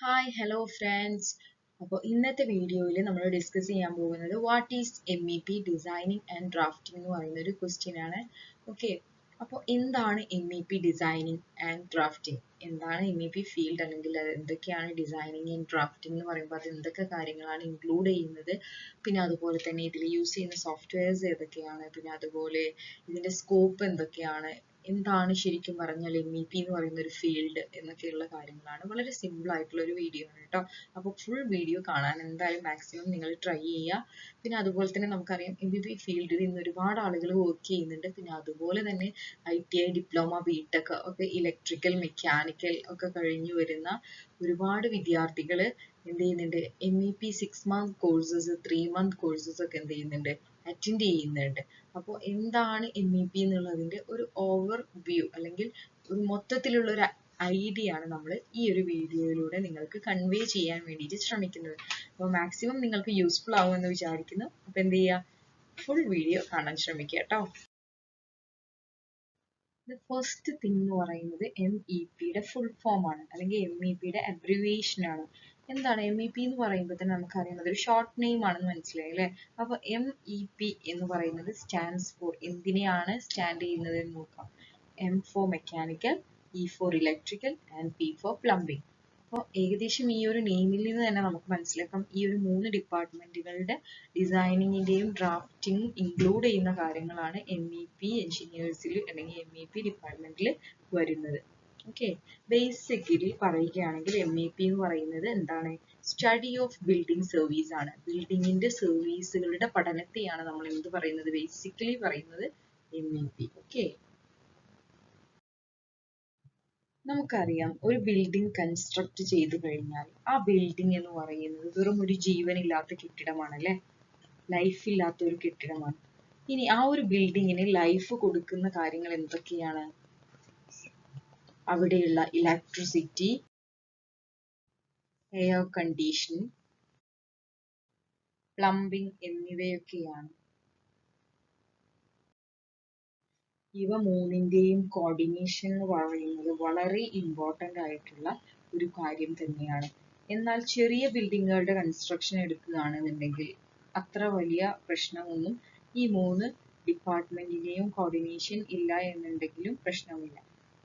Hi hello friends. അപ്പോൾ ഇന്നത്തെ വീഡിയോയിൽ നമ്മൾ ഡിസ്കസ് ചെയ്യാൻ പോകുന്നത് what is MEP designing and drafting എന്ന് പറയുന്ന ഒരു ക്വസ്റ്റ്യൻ ആണ്. ഓക്കെ, അപ്പോൾ എന്താണ് MEP ഡിസൈനിങ് ആൻഡ് ഡ്രാഫ്റ്റിംഗ്? എന്താണ് MEP ഫീൽഡ്, അല്ലെങ്കിൽ എന്തൊക്കെയാണ് ഡിസൈനിങ് ആൻഡ് ഡ്രാഫ്റ്റിംഗ് എന്ന് പറയുമ്പോൾ അത് എന്തൊക്കെ കാര്യങ്ങളാണ് ഇൻക്ലൂഡ് ചെയ്യുന്നത്, പിന്നെ അതുപോലെ തന്നെ ഇതിൽ യൂസ് ചെയ്യുന്ന സോഫ്റ്റ്വെയർസ് ഏതൊക്കെയാണ്, പിന്നെ അതുപോലെ ഇതിൻ്റെ സ്കോപ്പ് എന്തൊക്കെയാണ്, എന്താണ് ശരിക്കും പറഞ്ഞാൽ MEP എന്ന് പറയുന്ന ഒരു ഫീൽഡ് എന്നൊക്കെയുള്ള കാര്യങ്ങളാണ്. വളരെ സിമ്പിൾ ആയിട്ടുള്ള ഒരു വീഡിയോ ആണ് കേട്ടോ. അപ്പോൾ ഫുൾ വീഡിയോ കാണാൻ എന്തായാലും മാക്സിമം നിങ്ങൾ ട്രൈ ചെയ്യുക. പിന്നെ അതുപോലെ തന്നെ നമുക്കറിയാം MEP ഫീൽഡിൽ ഇന്ന് ഒരുപാട് ആളുകൾ വർക്ക് ചെയ്യുന്നുണ്ട്. പിന്നെ അതുപോലെ തന്നെ ITI ഡിപ്ലോമ BTech ഒക്കെ ഇലക്ട്രിക്കൽ മെക്കാനിക്കൽ ഒക്കെ കഴിഞ്ഞു വരുന്ന ഒരുപാട് വിദ്യാർത്ഥികൾ എന്ത് ചെയ്യുന്നുണ്ട്, MEP 6 month courses 3 month courses ഒക്കെ എന്ത് ചെയ്യുന്നുണ്ട്, അറ്റൻഡ് ചെയ്യുന്നുണ്ട്. അപ്പോൾ എന്താണ് MEP എന്നുള്ളതിൻ്റെ ഒരു ഓവർ വ്യൂ അല്ലെങ്കിൽ ഒരു മൊത്തത്തിലുള്ള ഒരു ഐഡിയ ആണ് നമ്മൾ ഈ ഒരു വീഡിയോയിലൂടെ നിങ്ങൾക്ക് കൺവേ ചെയ്യാൻ വേണ്ടിയിട്ട് ശ്രമിക്കുന്നത്. അപ്പോൾ മാക്സിമം നിങ്ങൾക്ക് യൂസ്ഫുൾ ആവുമെന്ന് വിചാരിക്കുന്നു. അപ്പോൾ എന്ത് ചെയ്യുക, ഫുൾ വീഡിയോ കാണാൻ ശ്രമിക്കുക കേട്ടോ. ഫസ്റ്റ് തിങ് എന്ന് പറയുന്നത് MEPയുടെ ഫുൾ ഫോം ആണ്, അല്ലെങ്കിൽ MEPയുടെ അബ്രിവിയേഷൻ ആണ്. എന്താണ് MEP എന്ന് പറയുമ്പോൾ തന്നെ നമുക്കറിയാം അതൊരു ഷോർട്ട് നെയിം ആണെന്ന് മനസ്സിലായി അല്ലേ. അപ്പോൾ MEP എന്ന് പറയുന്നത് സ്റ്റാൻഡ്സ് ഫോർ, എന്തിനെയാണ് സ്റ്റാൻഡ് ചെയ്യുന്നത് എന്ന് നോക്കാം. M for mechanical, E for electrical and P for plumbing. അപ്പോൾ ഏകദേശം ഈ ഒരു നെയിമിൽ നിന്ന് തന്നെ നമുക്ക് മനസ്സിലാക്കാം ഈ ഒരു 3 ഡിപ്പാർട്ട്മെന്റുകളുടെ ഡിസൈനിങ്ങിന്റെയും ഡ്രാഫ്റ്റിംഗ് ഇൻക്ലൂഡ് ചെയ്യുന്ന കാര്യങ്ങളാണ് MEP എഞ്ചിനീയേഴ്സിൽ അല്ലെങ്കിൽ MEP ഡിപ്പാർട്ട്മെന്റിൽ വരുന്നത്. ഓക്കെ, ബേസിക്കലി പറയുകയാണെങ്കിൽ MEP എന്ന് പറയുന്നത് എന്താണ്, സ്റ്റഡി ഓഫ് ബിൽഡിംഗ് സർവീസ് ആണ്. ബിൽഡിങ്ങിന്റെ സർവീസുകളുടെ പഠനത്തെയാണ് നമ്മൾ എന്ത് പറയുന്നത്, ബേസിക്കലി പറയുന്നത് MEP. ഓക്കെ, നമുക്കറിയാം ഒരു ബിൽഡിംഗ് കൺസ്ട്രക്ട് ചെയ്തു കഴിഞ്ഞാൽ ആ ബിൽഡിംഗ് എന്ന് പറയുന്നത് വെറും ഒരു ജീവനില്ലാത്ത കെട്ടിടമാണ് അല്ലെ, ലൈഫ് ഇല്ലാത്ത ഒരു കെട്ടിടമാണ്. ഇനി ആ ഒരു ബിൽഡിങ്ങിന് ലൈഫ് കൊടുക്കുന്ന കാര്യങ്ങൾ എന്തൊക്കെയാണ്, അവിടെയുള്ള ഇലക്ട്രിസിറ്റി, എയർ കണ്ടീഷൻ, പ്ലംബിംഗ് എന്നിവയൊക്കെയാണ്. ഇവ മൂന്നിന്റെയും കോർഡിനേഷൻ എന്ന് പറയുന്നത് വളരെ ഇമ്പോർട്ടൻ്റ് ആയിട്ടുള്ള ഒരു കാര്യം തന്നെയാണ്. എന്നാൽ ചെറിയ ബിൽഡിങ്ങുകളുടെ കൺസ്ട്രക്ഷൻ എടുക്കുകയാണെന്നുണ്ടെങ്കിൽ അത്ര വലിയ പ്രശ്നമൊന്നും ഈ 3 ഡിപ്പാർട്ട്മെന്റിന്റെയും കോർഡിനേഷൻ ഇല്ല എന്നുണ്ടെങ്കിലും പ്രശ്നമില്ല.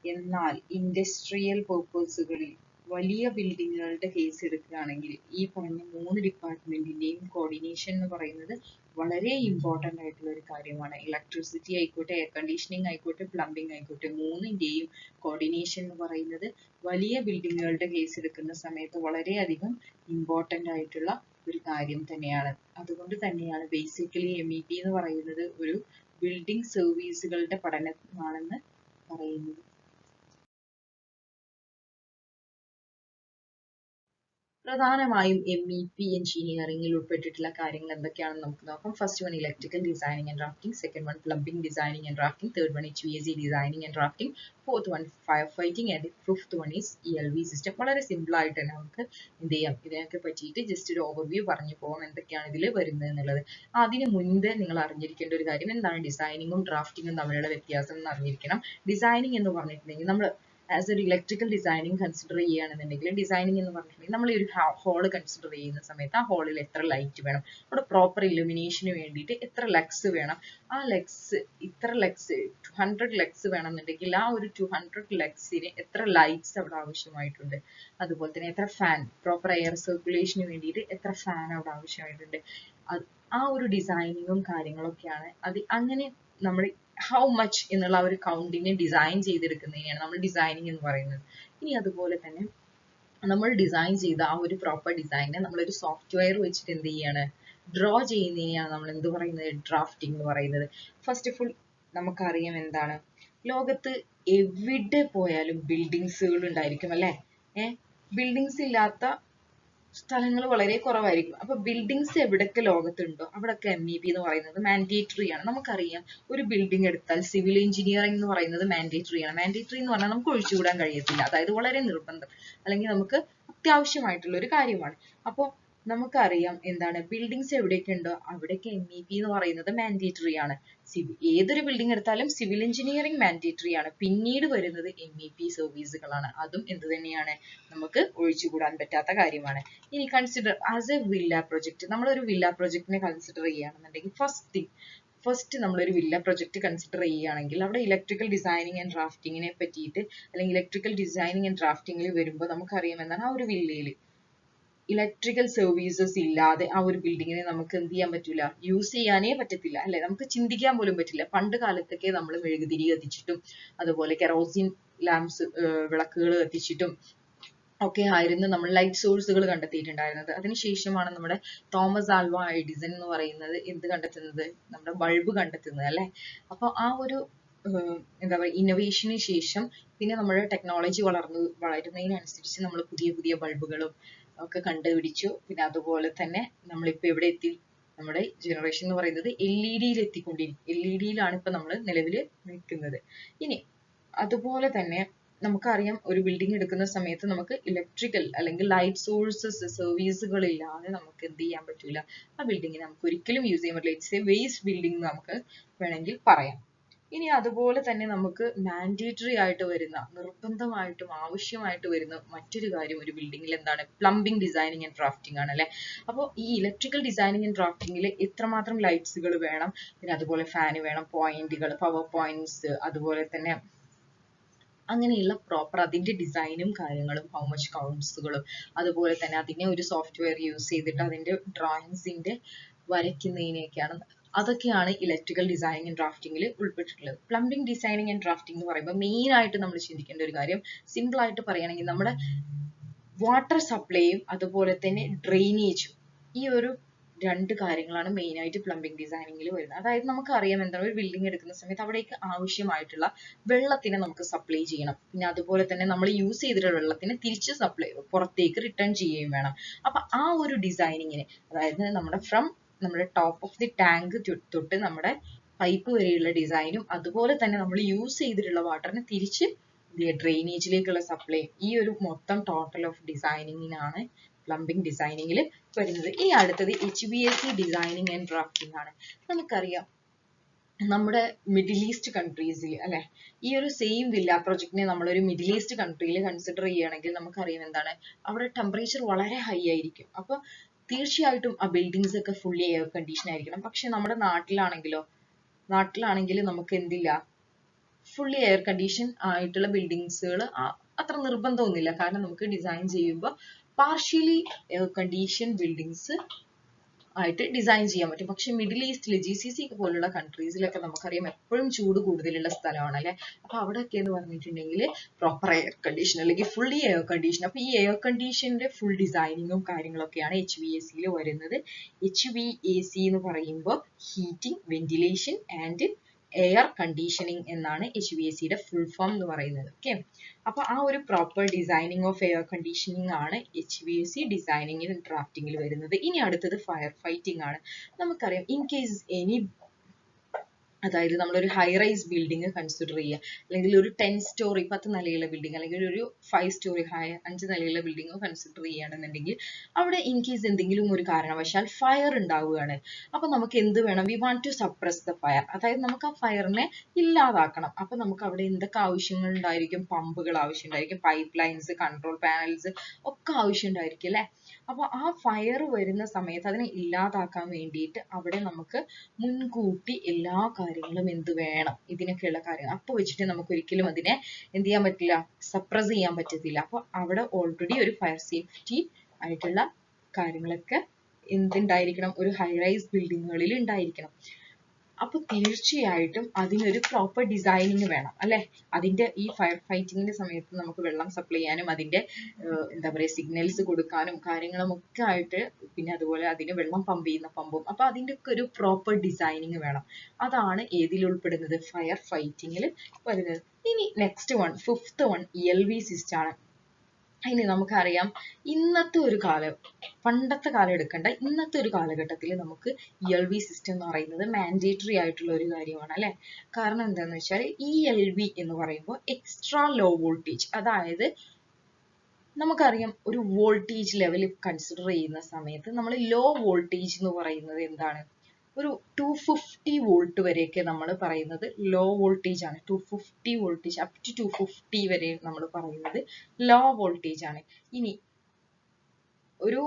എന്നാൽ ഇൻഡസ്ട്രിയൽ പർപ്പസുകളിൽ വലിയ ബിൽഡിങ്ങുകളുടെ കേസ് എടുക്കുകയാണെങ്കിൽ ഈ പറഞ്ഞ 3 ഡിപ്പാർട്ട്മെന്റിന്റെയും കോർഡിനേഷൻ എന്ന് പറയുന്നത് വളരെ ഇമ്പോർട്ടൻ്റ് ആയിട്ടുള്ള ഒരു കാര്യമാണ്. ഇലക്ട്രിസിറ്റി ആയിക്കോട്ടെ, എയർ കണ്ടീഷനിങ് ആയിക്കോട്ടെ, പ്ലംബിംഗ് ആയിക്കോട്ടെ, മൂന്നിന്റെയും കോർഡിനേഷൻ എന്ന് പറയുന്നത് വലിയ ബിൽഡിങ്ങുകളുടെ കേസ് എടുക്കുന്ന സമയത്ത് വളരെയധികം ഇമ്പോർട്ടൻ്റ് ആയിട്ടുള്ള ഒരു കാര്യം തന്നെയാണ്. അതുകൊണ്ട് തന്നെയാണ് ബേസിക്കലി MEP എന്ന് പറയുന്നത് ഒരു ബിൽഡിംഗ് സർവീസുകളുടെ പഠനമാണെന്ന് പറയുന്നത്. പ്രധാനമായും MEP എഞ്ചിനീയറിംഗിൽ ഉൾപ്പെട്ടിട്ടുള്ള കാര്യങ്ങൾ എന്തൊക്കെയാണെന്ന് നമുക്ക് നോക്കാം. First one electrical designing and drafting, second one plumbing designing and drafting, third one HVAC designing and drafting, fourth one fire fighting and fifth one is ELV system. വളരെ സിമ്പിൾ ആയിട്ട് തന്നെ നമുക്ക് എന്ത് ചെയ്യാം, ഇതിനൊക്കെ പറ്റിയിട്ട് ജസ്റ്റ് ഒരു ഓവർവ്യൂ പറഞ്ഞു പോകാം എന്തൊക്കെയാണ് ഇതിൽ വരുന്നത് എന്നുള്ളത്. അതിന് മുൻപ് നിങ്ങൾ അറിഞ്ഞിരിക്കേണ്ട ഒരു കാര്യം, എന്താണ് ഡിസൈനിങ്ങും ഡ്രാഫ്റ്റിങ്ങും തമ്മിലുള്ള വ്യത്യാസം എന്ന് അറിഞ്ഞിരിക്കണം. ഡിസൈനിങ് എന്ന് പറഞ്ഞിട്ടുണ്ടെങ്കിൽ നമ്മൾ ആസ് ഒരു ഇലക്ട്രിക്കൽ ഡിസൈനിങ് കൺസിഡർ ചെയ്യുകയാണെന്നുണ്ടെങ്കിൽ, ഡിസൈനിങ് എന്ന് പറഞ്ഞിട്ടുണ്ടെങ്കിൽ നമ്മൾ ഈ ഒരു ഹോള് കൺസിഡർ ചെയ്യുന്ന സമയത്ത് ആ ഹോളിൽ എത്ര ലൈറ്റ് വേണം, അവിടെ പ്രോപ്പർ ഇലുമിനേഷന് വേണ്ടിയിട്ട് എത്ര ലക്സ് വേണം, ആ ലക്സ് ഇത്ര ലക്സ് 200 ലക്സ് വേണമെന്നുണ്ടെങ്കിൽ ആ ഒരു 200 ലക്സിന് എത്ര ലൈറ്റ്സ് അവിടെ ആവശ്യമായിട്ടുണ്ട്. അതുപോലെ തന്നെ എത്ര ഫാൻ, പ്രോപ്പർ എയർ സർക്കുലേഷന് വേണ്ടിയിട്ട് എത്ര ഫാൻ അവിടെ ആവശ്യമായിട്ടുണ്ട്. ആ ഒരു ഡിസൈനിങ്ങും കാര്യങ്ങളൊക്കെയാണ് അത്. അങ്ങനെ നമ്മൾ ഹൗ മച്ച് എന്നുള്ള ഒരു കൗണ്ടിനെ ഡിസൈൻ ചെയ്തെടുക്കുന്നതിനെയാണ് നമ്മൾ ഡിസൈനിങ് എന്ന് പറയുന്നത്. ഇനി അതുപോലെ തന്നെ നമ്മൾ ഡിസൈൻ ചെയ്ത ആ ഒരു പ്രോപ്പർ ഡിസൈനെ നമ്മളൊരു സോഫ്റ്റ്വെയർ വെച്ചിട്ട് എന്ത് ചെയ്യാണ്, ഡ്രോ ചെയ്യുന്നതിനെയാണ് നമ്മൾ എന്ത് പറയുന്നത്, ഡ്രാഫ്റ്റിംഗ് എന്ന് പറയുന്നത്. ഫസ്റ്റ് ഓഫ് ഓൾ നമുക്കറിയാം എന്താണ്, ലോകത്ത് എവിടെ പോയാലും ബിൽഡിങ്സുകൾ ഉണ്ടായിരിക്കും അല്ലേ. ബിൽഡിങ്സ് ഇല്ലാത്ത സ്ഥലങ്ങൾ വളരെ കുറവായിരിക്കും. അപ്പൊ ബിൽഡിങ്സ് എവിടൊക്കെ ലോകത്തുണ്ടോ അവിടൊക്കെ MEP എന്ന് പറയുന്നത് മാൻഡേറ്ററി ആണ്. നമുക്കറിയാം ഒരു ബിൽഡിംഗ് എടുത്താൽ സിവിൽ എഞ്ചിനീയറിംഗ് എന്ന് പറയുന്നത് മാൻഡേറ്ററി ആണ്. മാൻഡേറ്ററി എന്ന് പറഞ്ഞാൽ നമുക്ക് ഒഴിച്ചുകൂടാൻ കഴിയത്തില്ല, അതായത് വളരെ നിർബന്ധം അല്ലെങ്കിൽ നമുക്ക് അത്യാവശ്യമായിട്ടുള്ള ഒരു കാര്യമാണ്. അപ്പോൾ നമുക്കറിയാം എന്താണ് ബിൽഡിങ്സ് എവിടെയൊക്കെ ഉണ്ടോ അവിടെയൊക്കെ MEP എന്ന് പറയുന്നത് മാൻഡേറ്ററി ആണ്. ഏതൊരു ബിൽഡിംഗ് എടുത്താലും സിവിൽ എഞ്ചിനീയറിംഗ് മാൻഡേറ്ററി ആണ്. പിന്നീട് വരുന്നത് MEP സർവീസുകളാണ്. അതും എന്ത് തന്നെയാണ്, നമുക്ക് ഒഴിച്ചുകൂടാൻ പറ്റാത്ത കാര്യമാണ്. ഇനി consider as A villa project. നമ്മളൊരു വില്ല പ്രൊജക്ടിനെ കൺസിഡർ ചെയ്യുകയാണെന്നുണ്ടെങ്കിൽ ഫസ്റ്റ് നമ്മളൊരു വില്ല പ്രൊജക്ട് കൺസിഡർ ചെയ്യുകയാണെങ്കിൽ അവിടെ ഇലക്ട്രിക്കൽ ഡിസൈനിങ് ആൻഡ് ഡ്രാഫ്റ്റിങ്ങിനെ പറ്റിയിട്ട്, അല്ലെങ്കിൽ ഇലക്ട്രിക്കൽ ഡിസൈനിങ് ആൻഡ് ഡ്രാഫ്റ്റിങ്ങിൽ വരുമ്പോൾ നമുക്കറിയാം എന്താണ്, ആ ഒരു വില്ലയിൽ ഇലക്ട്രിക്കൽ സർവീസസ് ഇല്ലാതെ ആ ഒരു ബിൽഡിങ്ങിനെ നമുക്ക് എന്ത് ചെയ്യാൻ പറ്റൂല, യൂസ് ചെയ്യാനേ പറ്റത്തില്ല അല്ലെ, നമുക്ക് ചിന്തിക്കാൻ പോലും പറ്റില്ല. പണ്ട് കാലത്തൊക്കെ നമ്മൾ മെഴുകുതിരി കത്തിച്ചിട്ടും അതുപോലെ കെറോസിൻ ലാംപ്സ് വിളക്കുകൾ കത്തിച്ചിട്ടും ഒക്കെ ആയിരുന്നു നമ്മൾ ലൈറ്റ് സോഴ്സുകൾ കണ്ടെത്തിയിട്ടുണ്ടായിരുന്നത്. അതിനുശേഷമാണ് നമ്മുടെ തോമസ് ആൽവ എഡിസൺ എന്ന് പറയുന്നത് എന്ത് കണ്ടെത്തുന്നത്, നമ്മുടെ ബൾബ് കണ്ടെത്തുന്നത് അല്ലെ. അപ്പൊ ആ ഒരു എന്താ പറയുക ഇന്നോവേഷന് ശേഷം പിന്നെ നമ്മുടെ ടെക്നോളജി വളരുന്നതിനനുസരിച്ച് നമ്മൾ പുതിയ പുതിയ ബൾബുകളും ഒക്കെ കണ്ടുപിടിച്ചു. പിന്നെ അതുപോലെ തന്നെ നമ്മളിപ്പോ എവിടെ എത്തി, നമ്മുടെ ജനറേഷൻ എന്ന് പറയുന്നത് LED LED-യിലാണ് ഇപ്പൊ നമ്മൾ നിലവിൽ നിൽക്കുന്നത്. ഇനി അതുപോലെ തന്നെ നമുക്കറിയാം ഒരു ബിൽഡിംഗ് എടുക്കുന്ന സമയത്ത് നമുക്ക് ഇലക്ട്രിക്കൽ അല്ലെങ്കിൽ ലൈറ്റ് സോഴ്സസ് സർവീസുകൾ ഇല്ലാതെ നമുക്ക് എന്ത് ചെയ്യാൻ പറ്റൂല, ആ ബിൽഡിങ്ങിനെ നമുക്ക് ഒരിക്കലും യൂസ് ചെയ്യാൻ പറ്റില്ല. ഇറ്റ്സ് എ വേസ്റ്റ് ബിൽഡിംഗ് നമുക്ക് വേണമെങ്കിൽ പറയാം. ഇനി അതുപോലെ തന്നെ നമുക്ക് മാൻഡേറ്ററി ആയിട്ട് വരുന്ന, നിർബന്ധമായിട്ടും ആവശ്യമായിട്ട് വരുന്ന മറ്റൊരു കാര്യം ഒരു ബിൽഡിങ്ങിൽ എന്താണ്, പ്ലംബിംഗ് ഡിസൈനിങ് ആൻഡ് ഡ്രാഫ്റ്റിംഗ് ആണ് അല്ലെ. അപ്പോൾ ഈ ഇലക്ട്രിക്കൽ ഡിസൈനിങ് ആൻഡ് ഡ്രാഫ്റ്റിംഗിൽ എത്രമാത്രം ലൈറ്റ്സുകൾ വേണം, പിന്നെ അതുപോലെ ഫാന് വേണം, പോയിന്റുകൾ, പവർ പോയിന്റ്സ്, അതുപോലെ തന്നെ അങ്ങനെയുള്ള പ്രോപ്പർ അതിന്റെ ഡിസൈനും കാര്യങ്ങളും, ഹൗ മച്ച് കൗണ്ട്സുകളും, അതുപോലെ തന്നെ അതിനെ ഒരു സോഫ്റ്റ്വെയർ യൂസ് ചെയ്തിട്ട് അതിന്റെ ഡ്രോയിങ്സിന്റെ വരയ്ക്കുന്നതിനെയൊക്കെയാണ്, അതൊക്കെയാണ് ഇലക്ട്രിക്കൽ ഡിസൈനിങ് ആൻഡ് ഡ്രാഫ്റ്റിംഗിൽ ഉൾപ്പെട്ടിട്ടുള്ളത്. പ്ലംബിംഗ് ഡിസൈനിങ് ആൻഡ് ഡ്രാഫ്റ്റിംഗ് എന്ന് പറയുമ്പോൾ മെയിൻ ആയിട്ട് നമ്മൾ ചിന്തിക്കേണ്ട ഒരു കാര്യം, സിമ്പിൾ ആയിട്ട് പറയുകയാണെങ്കിൽ നമ്മുടെ വാട്ടർ സപ്ലൈയും അതുപോലെ തന്നെ ഡ്രെയിനേജും, ഈ ഒരു രണ്ട് കാര്യങ്ങളാണ് മെയിൻ ആയിട്ട് പ്ലംബിംഗ് ഡിസൈനിങ്ങിൽ വരുന്നത്. അതായത് നമുക്കറിയാം എന്താണ്, ഒരു ബിൽഡിംഗ് എടുക്കുന്ന സമയത്ത് അവിടേക്ക് ആവശ്യമായിട്ടുള്ള വെള്ളത്തിനെ നമുക്ക് സപ്ലൈ ചെയ്യണം. പിന്നെ അതുപോലെ തന്നെ നമ്മൾ യൂസ് ചെയ്തിട്ടുള്ള വെള്ളത്തിന് തിരിച്ച് പുറത്തേക്ക് റിട്ടേൺ ചെയ്യുകയും വേണം. അപ്പൊ ആ ഒരു ഡിസൈനിങ്ങിന്, അതായത് നമ്മുടെ ടോപ്പ് ഓഫ് ദി ടാങ്ക് തൊട്ട് നമ്മുടെ പൈപ്പ് വരെയുള്ള ഡിസൈനും, അതുപോലെ തന്നെ നമ്മൾ യൂസ് ചെയ്തിട്ടുള്ള വാട്ടറിന് തിരിച്ച് ഡ്രെയിനേജിലേക്കുള്ള സപ്ലൈ, ഈ ഒരു മൊത്തം ടോട്ടൽ ഓഫ് ഡിസൈനിങ്ങിനാണ് പ്ലംബിംഗ് ഡിസൈനിങ്ങിൽ വരുന്നത്. ഈ അടുത്തത് HVAC ഡിസൈനിങ് ആൻഡ് ഡ്രാഫ്റ്റിംഗ് ആണ്. നമുക്കറിയാം നമ്മുടെ മിഡിൽ ഈസ്റ്റ് കൺട്രീസിൽ അല്ലെ, ഈ ഒരു സെയിം വില്ല പ്രൊജക്ടിനെ നമ്മളൊരു മിഡിൽ ഈസ്റ്റ് കൺട്രിയിൽ കൺസിഡർ ചെയ്യുകയാണെങ്കിൽ നമുക്കറിയാം എന്താണ്, അവിടെ ടെമ്പറേച്ചർ വളരെ ഹൈ ആയിരിക്കും. അപ്പൊ തീർച്ചയായിട്ടും ആ ബിൽഡിങ്സ് ഒക്കെ ഫുള്ളി എയർ കണ്ടീഷൻ ആയിരിക്കണം. പക്ഷെ നമ്മുടെ നാട്ടിലാണെങ്കിൽ നമുക്ക് എന്തില്ല, ഫുള്ളി എയർ കണ്ടീഷൻ ആയിട്ടുള്ള ബിൽഡിങ്സുകൾ അത്ര നിർബന്ധമൊന്നുമില്ല. കാരണം നമുക്ക് ഡിസൈൻ ചെയ്യുമ്പോൾ പാർഷ്യലി എയർ കണ്ടീഷൻ ബിൽഡിങ്സ് ആയിട്ട് ഡിസൈൻ ചെയ്യാൻ പറ്റും. പക്ഷെ മിഡിൽ ഈസ്റ്റിൽ GCC പോലുള്ള കൺട്രീസിലൊക്കെ നമുക്കറിയാം എപ്പോഴും ചൂട് കൂടുതലുള്ള സ്ഥലമാണ് അല്ലെ. അപ്പൊ അവിടെയൊക്കെ എന്ന് പറഞ്ഞിട്ടുണ്ടെങ്കിൽ പ്രോപ്പർ എയർ കണ്ടീഷൻ അല്ലെങ്കിൽ ഫുള്ളി എയർ കണ്ടീഷൻ. അപ്പൊ ഈ എയർ കണ്ടീഷന്റെ ഫുൾ ഡിസൈനിങ്ങും കാര്യങ്ങളൊക്കെയാണ് HVAC-യിൽ വരുന്നത്. HVAC എന്ന് പറയുമ്പോൾ heating, ventilation and air conditioning എന്നാണ് HVAC-യുടെ ഫുൾ ഫോം എന്ന് പറയുന്നത്. ഓക്കെ, അപ്പൊ ആ ഒരു proper designing of air conditioning ആണ് HVAC ഡിസൈനിങ്ങിൽ ഡ്രാഫ്റ്റിംഗിൽ വരുന്നത്. ഇനി അടുത്തത് ഫയർ ഫൈറ്റിംഗ് ആണ്. നമുക്കറിയാം ഇൻ കേസ് അതായത് നമ്മളൊരു ഹൈ റൈസ് ബിൽഡിംഗ് കൺസിഡർ ചെയ്യുക, അല്ലെങ്കിൽ ഒരു 10 സ്റ്റോറി 10 നിലയുള്ള ബിൽഡിംഗ്, അല്ലെങ്കിൽ ഒരു 5 സ്റ്റോറി 5 നിലയുള്ള ബിൽഡിംഗ് കൺസിഡർ ചെയ്യുകയാണെന്നുണ്ടെങ്കിൽ അവിടെ ഇൻ കേസ് എന്തെങ്കിലും ഒരു കാരണവശാൽ ഫയർ ഉണ്ടാവുകയാണ്. അപ്പൊ നമുക്ക് എന്ത് വേണം, we want to suppress the fire, അതായത് നമുക്ക് ആ ഫയറിനെ ഇല്ലാതാക്കണം. അപ്പൊ നമുക്ക് അവിടെ എന്തൊക്കെ ആവശ്യങ്ങൾ ഉണ്ടായിരിക്കും, പമ്പുകൾ ആവശ്യമുണ്ടായിരിക്കും, പൈപ്പ് ലൈൻസ്, കൺട്രോൾ പാനൽസ് ഒക്കെ ആവശ്യമുണ്ടായിരിക്കും അല്ലെ. അപ്പൊ ആ ഫയർ വരുന്ന സമയത്ത് അതിനെ ഇല്ലാതാക്കാൻ വേണ്ടിയിട്ട് അവിടെ നമുക്ക് മുൻകൂട്ടി എല്ലാ കാര്യങ്ങളും എന്ത് വേണം, ഇതിനൊക്കെയുള്ള കാര്യങ്ങൾ അപ്പൊ വെച്ചിട്ട് നമുക്ക് ഒരിക്കലും അതിനെ എന്ത് ചെയ്യാൻ പറ്റില്ല, സപ്രസ് ചെയ്യാൻ പറ്റത്തില്ല. അപ്പൊ അവിടെ ഓൾറെഡി ഒരു ഫയർ സേഫ്റ്റി ആയിട്ടുള്ള കാര്യങ്ങളൊക്കെ എന്തുണ്ടായിരിക്കണം, ഒരു ഹൈ റൈസ് ബിൽഡിങ്ങുകളിൽ ഉണ്ടായിരിക്കണം. അപ്പൊ തീർച്ചയായിട്ടും അതിനൊരു പ്രോപ്പർ ഡിസൈനിങ് വേണം അല്ലെ. അതിന്റെ ഈ ഫയർ ഫൈറ്റിങ്ങിന്റെ സമയത്ത് നമുക്ക് വെള്ളം സപ്ലൈ ചെയ്യാനും അതിന്റെ എന്താ പറയുക സിഗ്നൽസ് കൊടുക്കാനും കാര്യങ്ങളും ഒക്കെ ആയിട്ട്, പിന്നെ അതുപോലെ അതിന് വെള്ളം പമ്പ് ചെയ്യുന്ന പമ്പും, അപ്പൊ അതിന്റെ ഒക്കെ ഒരു പ്രോപ്പർ ഡിസൈനിങ് വേണം. അതാണ് ഏതിൽ ഉൾപ്പെടുന്നത്, ഫയർ ഫൈറ്റിങ്ങിൽ വരുന്നത്. ഇനി next one, fifth one, ELV system ആണ്. ഇനി നമുക്കറിയാം ഇന്നത്തെ ഒരു പണ്ടത്തെ കാലം എടുക്കണ്ട, ഇന്നത്തെ ഒരു കാലഘട്ടത്തിൽ നമുക്ക് ELV സിസ്റ്റം എന്ന് പറയുന്നത് മാൻഡേറ്ററി ആയിട്ടുള്ള ഒരു കാര്യമാണ് അല്ലെ. കാരണം എന്താന്ന് വെച്ചാൽ ELV എന്ന് പറയുമ്പോൾ എക്സ്ട്രാ ലോ വോൾട്ടേജ്, അതായത് നമുക്കറിയാം ഒരു വോൾട്ടേജ് ലെവൽ കൺസിഡർ ചെയ്യുന്ന സമയത്ത് നമ്മൾ ലോ വോൾട്ടേജ് എന്ന് പറയുന്നത് എന്താണ്? ഒരു 250 വോൾട്ട് വരെയൊക്കെ നമ്മൾ പറയുന്നത് ലോ വോൾട്ടേജ് ആണ്. 250 വോൾട്ടേജ് അപ് ടു 250 വരെ നമ്മൾ പറയുന്നത് ലോ വോൾട്ടേജ് ആണ്. ഇനി ഒരു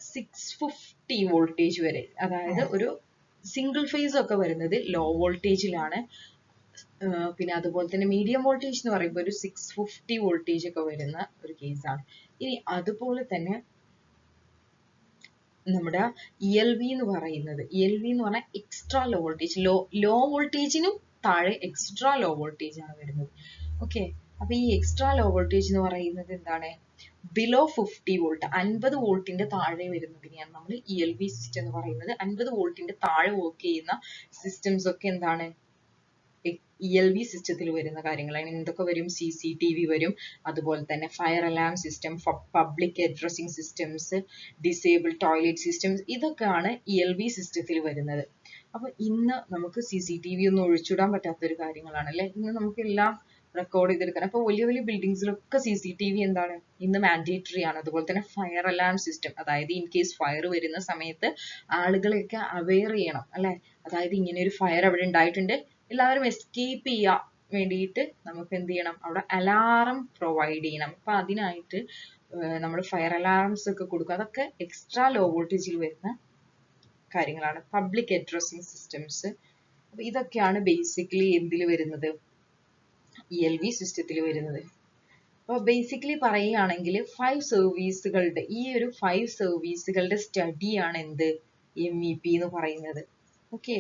650 വോൾട്ടേജ് വരെ, അതായത് ഒരു സിംഗിൾ ഫേസ് ഒക്കെ വരുന്നത് ലോ വോൾട്ടേജിലാണ്. പിന്നെ അതുപോലെ തന്നെ മീഡിയം വോൾട്ടേജ് എന്ന് പറയുമ്പോൾ ഒരു 650 വോൾട്ടേജ് ഒക്കെ വരുന്ന ഒരു കേസാണ്. ഇനി അതുപോലെ തന്നെ നമ്മുടെ ELV എന്ന് പറയുന്നത്, ELV എന്ന് പറഞ്ഞാൽ എക്സ്ട്രാ ലോ വോൾട്ടേജ്, ലോ വോൾട്ടേജിനും താഴെ എക്സ്ട്രാ ലോ വോൾട്ടേജ് ആണ് വരുന്നത്. ഓക്കെ, അപ്പൊ ഈ എക്സ്ട്രാ ലോ വോൾട്ടേജ് എന്ന് പറയുന്നത് എന്താണ്? ബിലോ 50 വോൾട്ട്, 50 വോൾട്ടിന്റെ താഴെ വരുന്നതിനെയാണ് നമ്മൾ ELV സിസ്റ്റം എന്ന് പറയുന്നത്. 50 വോൾട്ടിന്റെ താഴെ വർക്ക് ചെയ്യുന്ന സിസ്റ്റംസ് ഒക്കെ എന്താണ്? ELV സിസ്റ്റത്തിൽ വരുന്ന കാര്യങ്ങളാണ്. എന്തൊക്കെ വരും? CCTV വരും, അതുപോലെ തന്നെ fire alarm system, public addressing systems, disable toilet systems, ഇതൊക്കെയാണ് ELV സിസ്റ്റത്തിൽ വരുന്നത്. അപ്പൊ ഇന്ന് നമുക്ക് CCTV ഒന്നും ഒഴിച്ചിടാൻ പറ്റാത്ത ഒരു കാര്യങ്ങളാണ് അല്ലെ. ഇന്ന് നമുക്ക് എല്ലാം റെക്കോർഡ് ചെയ്തെടുക്കാൻ. അപ്പൊ വലിയ വലിയ ബിൽഡിങ്സിലൊക്കെ CCTV എന്താണ്? ഇന്ന് മാൻഡേറ്ററി ആണ്. അതുപോലെ തന്നെ ഫയർ അലാം സിസ്റ്റം, അതായത് ഇൻ കേസ് ഫയർ വരുന്ന സമയത്ത് ആളുകളെയൊക്കെ അവെയർ ചെയ്യണം അല്ലെ. അതായത് ഇങ്ങനെ ഒരു ഫയർ അവിടെ ഉണ്ടായിട്ടുണ്ട്, എല്ലാവരും എസ്കേപ്പ് ചെയ്യാൻ വേണ്ടിയിട്ട് നമുക്ക് എന്ത് ചെയ്യണം? അവിടെ അലാറം പ്രൊവൈഡ് ചെയ്യണം. അപ്പൊ അതിനായിട്ട് നമ്മൾ ഫയർ അലാറംസ് ഒക്കെ കൊടുക്കും. അതൊക്കെ എക്സ്ട്രാ ലോ വോൾട്ടേജിൽ വരുന്ന കാര്യങ്ങളാണ്. പബ്ലിക് അഡ്രസ്സിംഗ് സിസ്റ്റംസ്, അപ്പൊ ഇതൊക്കെയാണ് ബേസിക്കലി എന്തിൽ വരുന്നത്? ELV സിസ്റ്റത്തിൽ വരുന്നത്. അപ്പോൾ ബേസിക്കലി പറയുകയാണെങ്കിൽ 5 സർവീസുകളുടെ ഈ ഒരു 5 സർവീസുകളുടെ സ്റ്റഡിയാണ് എന്ത്? MEP എന്ന് പറയുന്നത്. ഓക്കെ,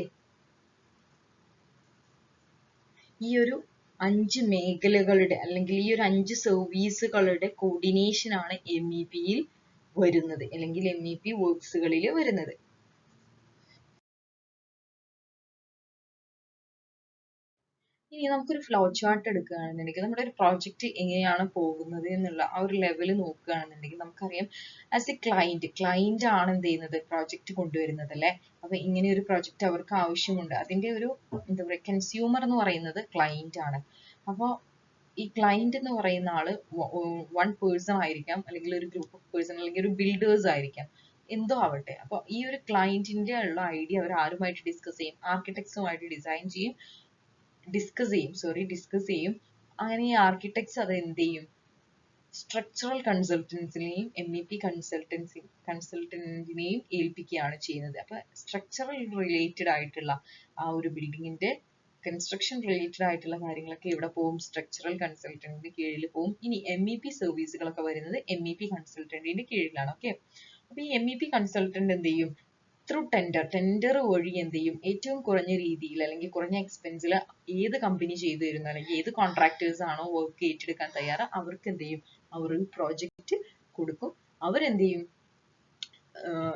ഈ ഒരു 5 മേഖലകളുടെ അല്ലെങ്കിൽ ഈ ഒരു 5 സർവീസുകളുടെ കോർഡിനേഷൻ ആണ് MEP യിൽ വരുന്നത്, അല്ലെങ്കിൽ MEP വർക്ക്സുകളിൽ വരുന്നത്. ഇനി നമുക്കൊരു ഫ്ലോ ചാർട്ട് എടുക്കുകയാണെന്നുണ്ടെങ്കിൽ നമ്മുടെ ഒരു പ്രോജക്റ്റ് എങ്ങനെയാണ് പോകുന്നത് എന്നുള്ള ആ ഒരു ലെവൽ നോക്കുകയാണെന്നുണ്ടെങ്കിൽ നമുക്കറിയാം, ആസ് എ ക്ലൈന്റ് ആണ് എന്ത് ചെയ്യുന്നത്? പ്രോജക്റ്റ് കൊണ്ടുവരുന്നത് അല്ലെ. അപ്പൊ ഇങ്ങനെ ഒരു പ്രോജക്റ്റ് അവർക്ക് ആവശ്യമുണ്ട്. അതിന്റെ ഒരു എന്താ പറയുക, കൺസ്യൂമർ എന്ന് പറയുന്നത് ക്ലൈന്റ് ആണ്. അപ്പോൾ ഈ ക്ലൈന്റ് എന്ന് പറയുന്ന ആള് വൺ പേഴ്സൺ ആയിരിക്കാം, അല്ലെങ്കിൽ ഒരു ഗ്രൂപ്പ് ഓഫ് പേഴ്സൺ, അല്ലെങ്കിൽ ഒരു ബിൽഡേഴ്സ് ആയിരിക്കാം, എന്തോ ആവട്ടെ. അപ്പൊ ഈ ഒരു ക്ലൈന്റിന്റെ ഉള്ള ഐഡിയ അവർ ആരുമായിട്ട് ഡിസ്കസ് ചെയ്യും? ആർക്കിടെക്ട്സുമായിട്ട് ഡിസ്കസ് ചെയ്യും. അങ്ങനെ ഈ ആർക്കിടെക്ട്സ് അത് എന്ത് ചെയ്യും? സ്ട്രക്ചറൽ കൺസൾട്ടൻസിനെയും MEP കൺസൾട്ടന്റിനെയും ഏൽപ്പിക്കുകയാണ് ചെയ്യുന്നത്. അപ്പൊ സ്ട്രക്ചറൽ റിലേറ്റഡ് ആയിട്ടുള്ള ആ ഒരു ബിൽഡിങ്ങിന്റെ കൺസ്ട്രക്ഷൻ റിലേറ്റഡ് ആയിട്ടുള്ള കാര്യങ്ങളൊക്കെ ഇവിടെ പോകും, സ്ട്രക്ചറൽ കൺസൾട്ടന്റിന്റെ കീഴിൽ പോകും. ഇനി MEP സർവീസുകളൊക്കെ വരുന്നത് MEP കൺസൾട്ടന്റിന്റെ കീഴിലാണ്. ഓക്കെ, അപ്പൊ ഈ MEP കൺസൾട്ടന്റ് എന്ത് ചെയ്യും? ത്രൂ ടെൻഡർ വഴി എന്ത് ചെയ്യും? ഏറ്റവും കുറഞ്ഞ രീതിയിൽ അല്ലെങ്കിൽ കുറഞ്ഞ എക്സ്പെൻസിൽ ഏത് കമ്പനി ചെയ്തു തരുന്നു, അല്ലെങ്കിൽ ഏത് കോൺട്രാക്ടേഴ്സ് ആണോ വർക്ക് ഏറ്റെടുക്കാൻ തയ്യാറ്, അവർക്ക് എന്ത് ചെയ്യും? അവർ ഒരു പ്രോജക്റ്റ് കൊടുക്കും. അവരെന്ത് ചെയ്യും?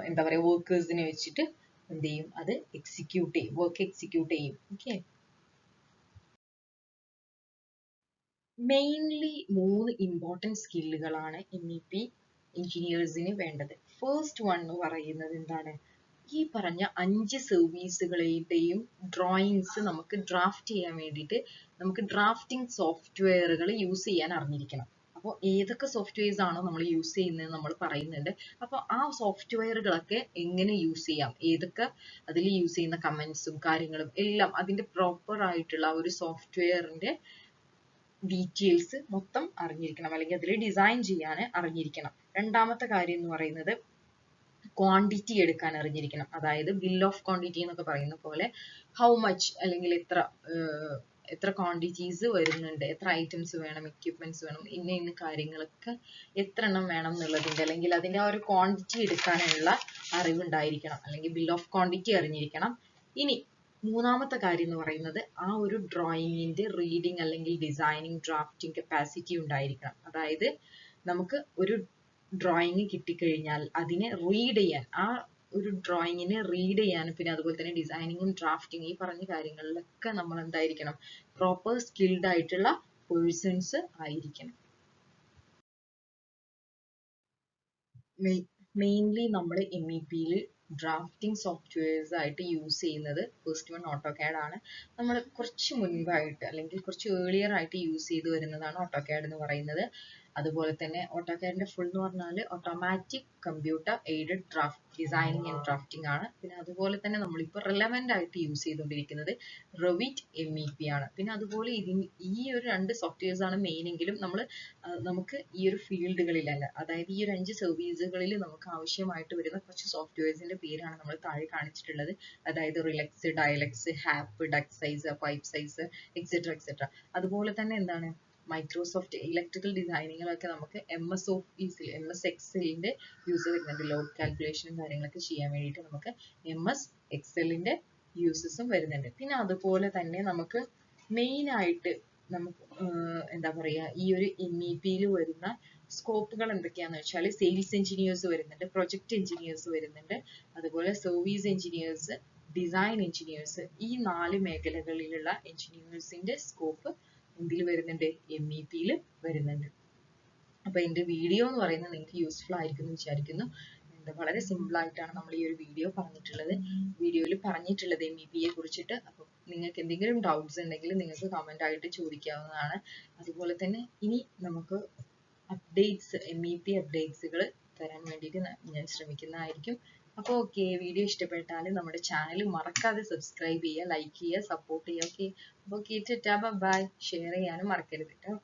എന്താ പറയുക, വർക്കേഴ്സിനെ വെച്ചിട്ട് എന്ത് ചെയ്യും? അത് വർക്ക് എക്സിക്യൂട്ട് ചെയ്യും. ഓക്കെ, മെയിൻലി 3 ഇമ്പോർട്ടൻറ്റ് സ്കില്ലുകളാണ് MEP എഞ്ചിനീയേഴ്സിന് വേണ്ടത്. ഫസ്റ്റ് വൺ എന്ന് പറയുന്നത് എന്താണ്? ഈ പറഞ്ഞ 5 സർവീസുകളുടെയും ഡ്രോയിങ്സ് നമുക്ക് ഡ്രാഫ്റ്റ് ചെയ്യാൻ വേണ്ടിയിട്ട് നമുക്ക് ഡ്രാഫ്റ്റിംഗ് സോഫ്റ്റ്വെയറുകൾ യൂസ് ചെയ്യാൻ അറിഞ്ഞിരിക്കണം. അപ്പോൾ ഏതൊക്കെ സോഫ്റ്റ്വെയർസ് ആണോ നമ്മൾ യൂസ് ചെയ്യുന്നത് നമ്മൾ പറയുന്നുണ്ട്. അപ്പോൾ ആ സോഫ്റ്റ്വെയറുകളൊക്കെ എങ്ങനെ യൂസ് ചെയ്യാം, ഏതൊക്കെ അതിൽ യൂസ് ചെയ്യുന്ന കമന്റ്സും കാര്യങ്ങളും എല്ലാം, അതിന്റെ പ്രോപ്പർ ആയിട്ടുള്ള ഒരു സോഫ്റ്റ്വെയറിന്റെ ഡീറ്റെയിൽസ് മൊത്തം അറിഞ്ഞിരിക്കണം, അല്ലെങ്കിൽ അതിൽ ഡിസൈൻ ചെയ്യാൻ അറിഞ്ഞിരിക്കണം. രണ്ടാമത്തെ കാര്യം എന്ന് പറയുന്നത് ക്വാണ്ടിറ്റി എടുക്കാൻ അറിഞ്ഞിരിക്കണം. അതായത് ബിൽ ഓഫ് ക്വാണ്ടിറ്റി എന്നൊക്കെ പറയുന്ന പോലെ ഹൗ മച്ച്, അല്ലെങ്കിൽ എത്ര ക്വാണ്ടിറ്റീസ് വരുന്നുണ്ട്, എത്ര ഐറ്റംസ് വേണം, എക്യുപ്മെന്റ്സ് വേണം, ഇന്ന കാര്യങ്ങളൊക്കെ എത്ര എണ്ണം വേണം എന്നുള്ളതിന്റെ, അല്ലെങ്കിൽ അതിന്റെ ആ ഒരു ക്വാണ്ടിറ്റി എടുക്കാനുള്ള അറിവുണ്ടായിരിക്കണം, അല്ലെങ്കിൽ ബിൽ ഓഫ് ക്വാണ്ടിറ്റി അറിഞ്ഞിരിക്കണം. ഇനി മൂന്നാമത്തെ കാര്യം എന്ന് പറയുന്നത് ആ ഒരു ഡ്രോയിങ്ങിന്റെ റീഡിങ് അല്ലെങ്കിൽ ഡിസൈനിങ് ഡ്രാഫ്റ്റിംഗ് കപ്പാസിറ്റി ഉണ്ടായിരിക്കണം. അതായത് നമുക്ക് ഒരു ഡ്രോയിങ് കിട്ടിക്കഴിഞ്ഞാൽ അതിനെ റീഡ് ചെയ്യാൻ, ആ ഒരു ഡ്രോയിങ്ങിനെ റീഡ് ചെയ്യാൻ, പിന്നെ അതുപോലെ തന്നെ ഡിസൈനിങ്ങും ഡ്രാഫ്റ്റിംഗ് ഈ പറഞ്ഞ കാര്യങ്ങളിലൊക്കെ നമ്മൾ എന്തായിരിക്കണം? പ്രോപ്പർ സ്കിൽഡ് ആയിട്ടുള്ള പേഴ്സൺസ് ആയിരിക്കണം. മെയിൻലി നമ്മൾ MEPയിൽ ഡ്രാഫ്റ്റിംഗ് സോഫ്റ്റ്വെയർസ് ആയിട്ട് യൂസ് ചെയ്യുന്നത് ഫസ്റ്റ് വൺ AutoCAD ആണ്. നമ്മൾ കുറച്ച് മുൻപായിട്ട് അല്ലെങ്കിൽ കുറച്ച് ഏർലിയർ ആയിട്ട് യൂസ് ചെയ്ത് വരുന്നതാണ് AutoCAD എന്ന് പറയുന്നത്. അതുപോലെ തന്നെ ഓട്ടോകാഡിന്റെ ഫുൾ എന്ന് പറഞ്ഞാൽ automatic computer aided draft designing and drafting ആണ്. പിന്നെ അതുപോലെ തന്നെ നമ്മളിപ്പോൾ റിലവൻ്റ് ആയിട്ട് യൂസ് ചെയ്തുകൊണ്ടിരിക്കുന്നത് റെവിറ്റ് MEP ആണ്. പിന്നെ അതുപോലെ ഈ ഒരു 2 സോഫ്റ്റ്വെയർസ് ആണ് മെയിൻ എങ്കിലും നമുക്ക് ഈ ഒരു ഫീൽഡുകളിലല്ല, അതായത് ഈ ഒരു 5 സർവീസുകളിൽ നമുക്ക് ആവശ്യമായിട്ട് വരുന്ന കുറച്ച് സോഫ്റ്റ്വെയർസിന്റെ പേരാണ് നമ്മൾ താഴെ കാണിച്ചിട്ടുള്ളത്. അതായത് റിലക്സ്, ഡയലക്സ്, ഹാപ്പ്, ഡക്സൈസ്, പൈപ്പ് സൈസ്, എക്സെട്ര. അതുപോലെ തന്നെ എന്താണ് മൈക്രോസോഫ്റ്റ് ഇലക്ട്രിക്കൽ ഡിസൈനിങ്ങിലൊക്കെ നമുക്ക് MS ഓഫീസിൽ MS എക്സലിന്റെ യൂസ് വരുന്നുണ്ട്. ലോഡ് കാൽക്കുലേഷനും കാര്യങ്ങളൊക്കെ ചെയ്യാൻ വേണ്ടിയിട്ട് നമുക്ക് MS എക്സലിന്റെ യൂസസും വരുന്നുണ്ട്. പിന്നെ അതുപോലെ തന്നെ നമുക്ക് മെയിൻ ആയിട്ട് നമുക്ക് എന്താ പറയുക, ഈ ഒരു MEPയിൽ വരുന്ന സ്കോപ്പുകൾ എന്തൊക്കെയാന്ന് വെച്ചാൽ സെയിൽസ് എഞ്ചിനീയേഴ്സ് വരുന്നുണ്ട്, പ്രൊജക്ട് എഞ്ചിനീയേഴ്സ് വരുന്നുണ്ട്, അതുപോലെ സർവീസ് എഞ്ചിനീയേഴ്സ്, ഡിസൈൻ എഞ്ചിനീയേഴ്സ്. ഈ 4 മേഖലകളിലുള്ള എഞ്ചിനീയേഴ്സിന്റെ സ്കോപ്പ് എന്തിൽ വരുന്നുണ്ട്? MEPയിൽ വരുന്നുണ്ട്. അപ്പൊ എന്റെ വീഡിയോ എന്ന് പറയുന്നത് നിങ്ങൾക്ക് യൂസ്ഫുൾ ആയിരിക്കും എന്ന് വിചാരിക്കുന്നു. വളരെ സിമ്പിൾ ആയിട്ടാണ് നമ്മൾ ഈ ഒരു വീഡിയോയിൽ പറഞ്ഞിട്ടുള്ളത് MEPയെ കുറിച്ചിട്ട്. അപ്പൊ നിങ്ങൾക്ക് എന്തെങ്കിലും ഡൗട്ട്സ് ഉണ്ടെങ്കിൽ നിങ്ങൾക്ക് കമന്റ് ആയിട്ട് ചോദിക്കാവുന്നതാണ്. അതുപോലെ തന്നെ ഇനി നമുക്ക് അപ്ഡേറ്റ്സ് MEP അപ്ഡേറ്റ്സുകൾ തരാൻ വേണ്ടിയിട്ട് ഞാൻ ശ്രമിക്കുന്നതായിരിക്കും. അപ്പോൾ ഓക്കെ, വീഡിയോ ഇഷ്ടപ്പെട്ടാൽ നമ്മുടെ ചാനൽ മറക്കാതെ സബ്സ്ക്രൈബ് ചെയ്യുക, ലൈക്ക് ചെയ്യുക, സപ്പോർട്ട് ചെയ്യുക. ഓക്കെ, അപ്പോൾ ബൈ, ഷെയർ ചെയ്യാനും മറക്കരുത് കേട്ടോ.